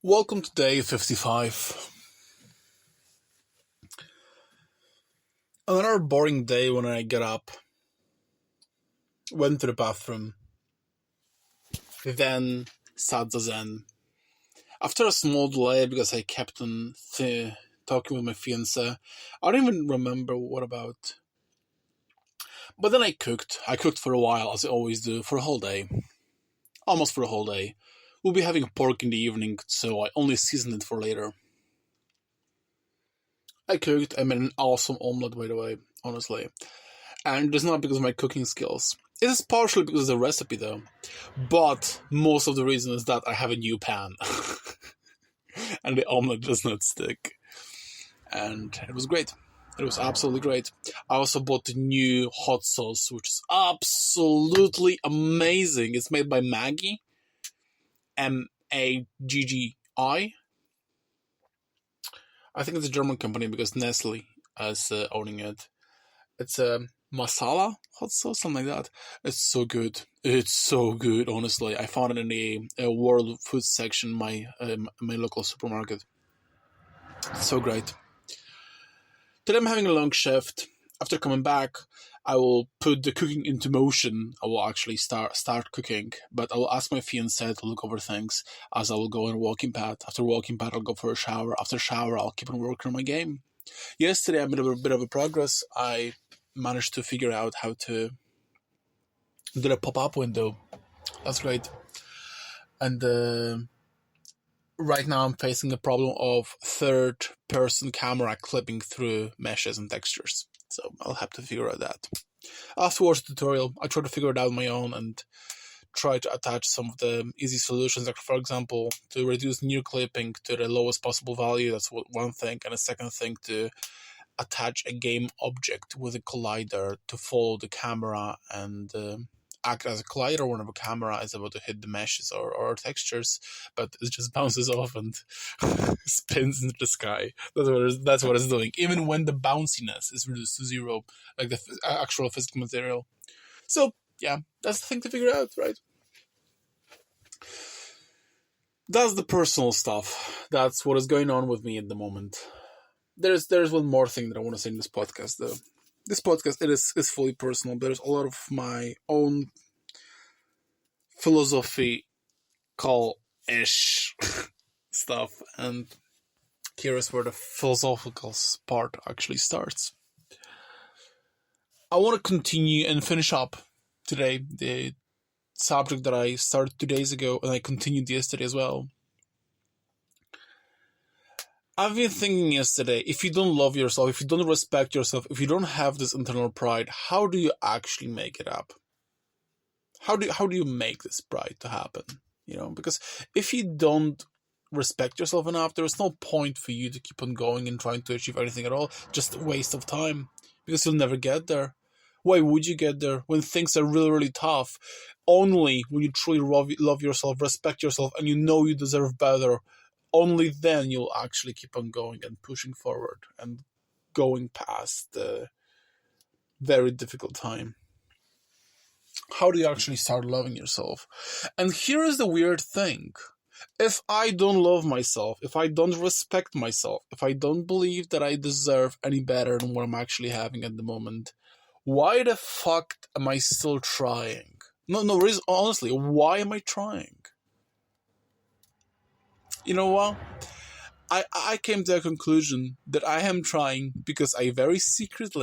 Welcome to day 55. Another boring day when I get up, went to the bathroom, then sat zazen. After a small delay because I kept on talking with my fiancé, I don't even remember what about. But then I cooked. I cooked for a while, as I always do, for a whole day. Almost for a whole day. We'll be having pork in the evening, so I only seasoned it for later. I cooked. I made an awesome omelette, by the way, honestly. And it's not because of my cooking skills. It is partially because of the recipe, though. But most of the reason is that I have a new pan. And the omelette does not stick. And it was great. It was absolutely great. I also bought the new hot sauce, which is absolutely amazing. It's made by Maggi. Maggi. I think it's a German company because Nestle is owning it. It's a masala hot sauce, something like that. It's so good. It's so good, honestly. I found it in the world food section, my local supermarket. It's so great. Today I'm having a long shift. After coming back, I will put the cooking into motion. I will actually start cooking, but I will ask my fiancé to look over things as I will go on a walking pad. After walking pad, I'll go for a shower. After shower, I'll keep on working on my game. Yesterday, I made a bit of a progress. I managed to figure out how to do a pop-up window. That's great. And right now I'm facing a problem of third-person camera clipping through meshes and textures. So I'll have to figure out that. After watching the tutorial, I try to figure it out on my own and try to attach some of the easy solutions. Like, for example, to reduce near clipping to the lowest possible value. That's one thing. And a second thing, to attach a game object with a collider to follow the camera and act as a collider whenever a camera is about to hit the meshes or textures, but it just bounces off and spins into the sky. That's what it's doing, even when the bounciness is reduced to zero, like the actual physical material. So yeah, that's the thing to figure out, right? That's the personal stuff. That's what is going on with me at the moment. There's one more thing that I want to say in this podcast, though. This podcast, it is fully personal. There's a lot of my own philosophical-ish stuff, and here is where the philosophical part actually starts. I want to continue and finish up today the subject that I started 2 days ago, and I continued yesterday as well. I've been thinking yesterday, if you don't love yourself, if you don't respect yourself, if you don't have this internal pride, how do you actually make it up? How do you make this pride to happen? Because if you don't respect yourself enough, there's no point for you to keep on going and trying to achieve anything at all. Just a waste of time, because you'll never get there. Why would you get there when things are really, really tough? Only when you truly love yourself, respect yourself, and you know you deserve better, only then you'll actually keep on going and pushing forward and going past the very difficult time. How do you actually start loving yourself? And here is the weird thing. If I don't love myself, if I don't respect myself, if I don't believe that I deserve any better than what I'm actually having at the moment, why the fuck am I still trying? No, honestly, why am I trying? You know what? I came to a conclusion that I am trying because I have a secret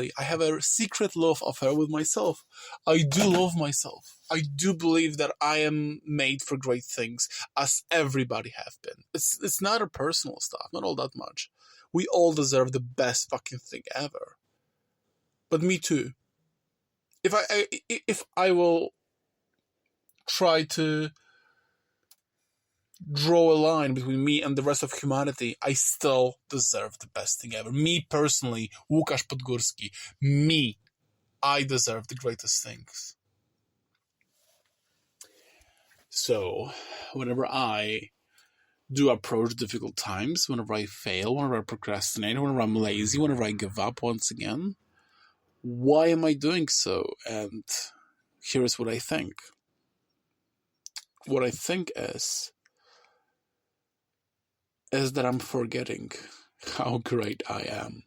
love affair with myself. I do love myself. I do believe that I am made for great things, as everybody have been. It's not a personal stuff, not all that much. We all deserve the best fucking thing ever. But me too. If I will try to draw a line between me and the rest of humanity, I still deserve the best thing ever. Me personally, Łukasz Podgórski, I deserve the greatest things. So, whenever I do approach difficult times, whenever I fail, whenever I procrastinate, whenever I'm lazy, whenever I give up once again, why am I doing so? And here's what I think. What I think is, is that I'm forgetting how great I am,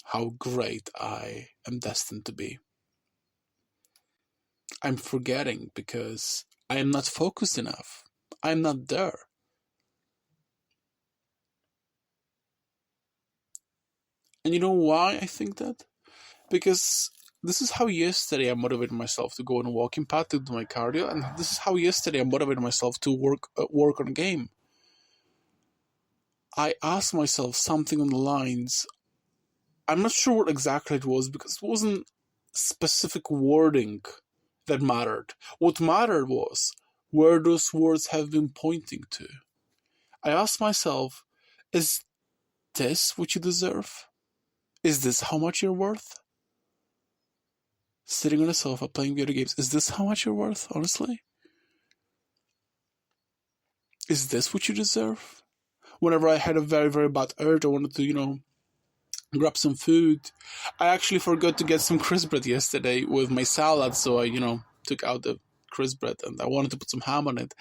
how great I am destined to be. I'm forgetting because I am not focused enough. I'm not there. And you know why I think that? Because this is how yesterday I motivated myself to go on a walking path to do my cardio, and this is how yesterday I motivated myself to work on a game. I asked myself something on the lines. I'm not sure what exactly it was because it wasn't specific wording that mattered. What mattered was where those words have been pointing to. I asked myself, is this what you deserve? Is this how much you're worth? Sitting on a sofa playing video games, is this how much you're worth, honestly? Is this what you deserve? Whenever I had a very, very bad urge, I wanted to, grab some food. I actually forgot to get some crisp bread yesterday with my salad, so I, took out the crisp bread and I wanted to put some ham on it.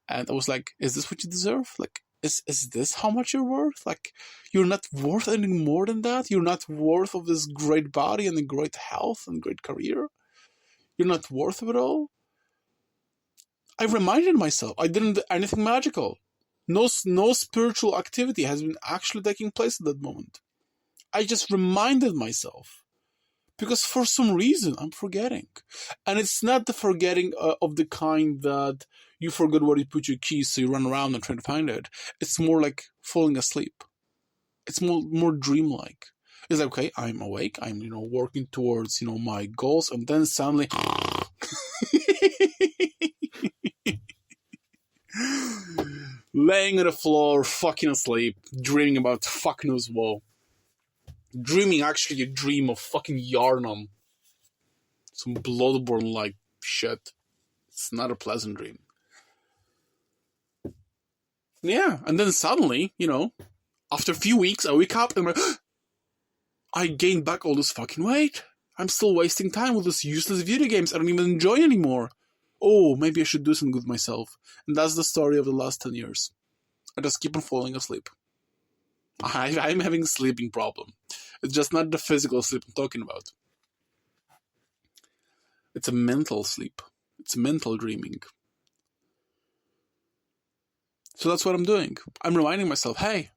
And I was like, is this what you deserve? Like, is this how much you're worth? Like, you're not worth anything more than that? You're not worth of this great body and the great health and great career? You're not worth of it all? I reminded myself I didn't do anything magical. No spiritual activity has been actually taking place at that moment. I just reminded myself because for some reason I'm forgetting. And it's not the forgetting of the kind that you forgot where you put your keys so you run around and try to find it. It's more like falling asleep. It's more dreamlike. It's like, okay, I'm awake, I'm working towards my goals, and then suddenly laying on the floor, fucking asleep, dreaming about fuck knows what. Dreaming actually a dream of fucking Yarnum. Some Bloodborne-like shit. It's not a pleasant dream. Yeah, and then suddenly, after a few weeks, I wake up and I gained back all this fucking weight. I'm still wasting time with those useless video games I don't even enjoy anymore. Oh, maybe I should do something with myself. And that's the story of the last 10 years. I just keep on falling asleep. I'm having a sleeping problem. It's just not the physical sleep I'm talking about. It's a mental sleep. It's mental dreaming. So that's what I'm doing. I'm reminding myself, hey,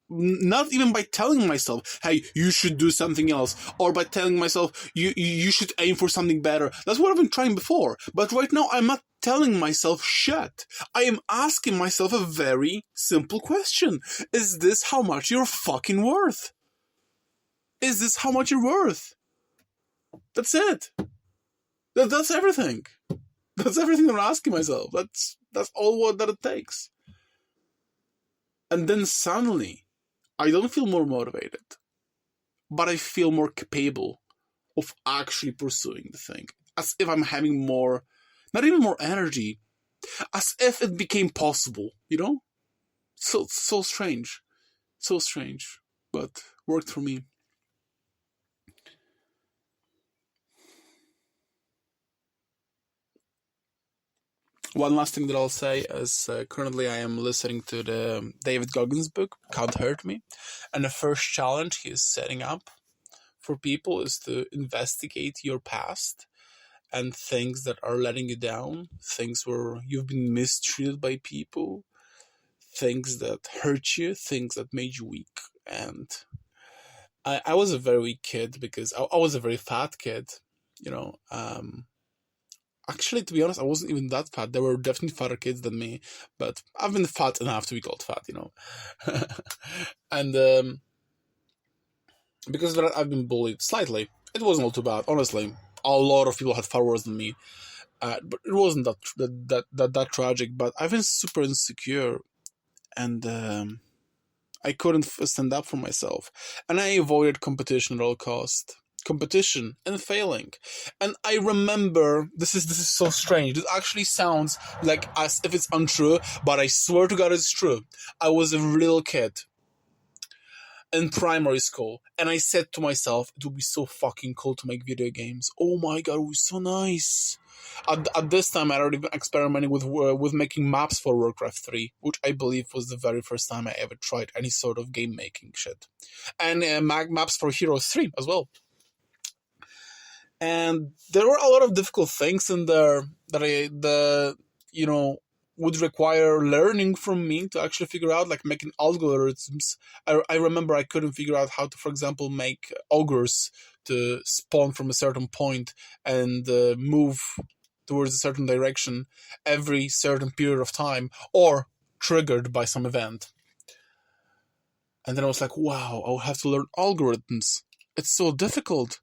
not even by telling myself, hey, you should do something else, or by telling myself, you should aim for something better. That's what I've been trying before. But right now, I'm not telling myself shit. I am asking myself a very simple question. Is this how much you're fucking worth? Is this how much you're worth? That's it. That's everything. That's everything I'm asking myself. That's all that it takes. And then suddenly, I don't feel more motivated, but I feel more capable of actually pursuing the thing. As if I'm having more, not even more energy, as if it became possible, So strange. So strange, but worked for me. One last thing that I'll say is currently I am listening to the David-Goggins book, Can't Hurt Me. And the first challenge he is setting up for people is to investigate your past and things that are letting you down, things where you've been mistreated by people, things that hurt you, things that made you weak. And I was a very weak kid because I was a very fat kid, Actually, to be honest, I wasn't even that fat. There were definitely fatter kids than me, but I've been fat enough to be called fat, And because of that, I've been bullied slightly. It wasn't all too bad, honestly. A lot of people had far worse than me, but it wasn't that tragic. But I've been super insecure, and I couldn't stand up for myself, and I avoided competition at all costs. Competition and failing. And I remember, this is so strange. This actually sounds like as if it's untrue, but I swear to God it's true. I was a little kid in primary school, and I said to myself, it would be so fucking cool to make video games. Oh my god, it was so nice. At this time, I already been experimenting with making maps for Warcraft 3, which I believe was the very first time I ever tried any sort of game making shit, and maps for Heroes 3 as well. And there were a lot of difficult things in there that would require learning from me to actually figure out, like making algorithms. I remember I couldn't figure out how to, for example, make ogres to spawn from a certain point and move towards a certain direction every certain period of time, or triggered by some event. And then I was like, wow, I'll have to learn algorithms. It's so difficult.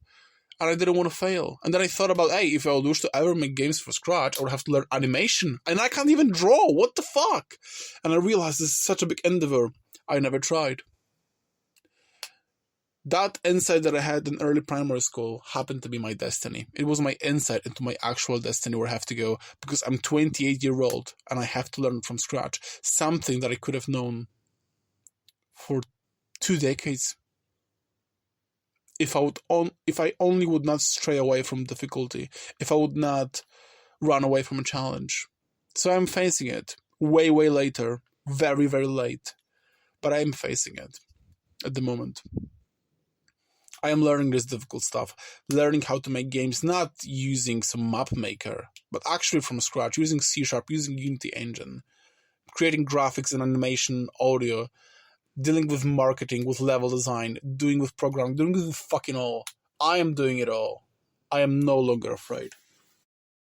And I didn't want to fail. And then I thought about, hey, if I would wish to ever make games from scratch, I would have to learn animation. And I can't even draw. What the fuck? And I realized this is such a big endeavor. I never tried. That insight that I had in early primary school happened to be my destiny. It was my insight into my actual destiny where I have to go, because I'm 28 years old and I have to learn from scratch. Something that I could have known for 2 decades. If I only would not stray away from difficulty, if I would not run away from a challenge. So I'm facing it way, way later, very, very late, but I'm facing it at the moment. I am learning this difficult stuff, learning how to make games, not using some map maker, but actually from scratch, using C#, using Unity engine, creating graphics and animation, audio, dealing with marketing, with level design, doing with programming, doing with fucking all. I am doing it all. I am no longer afraid.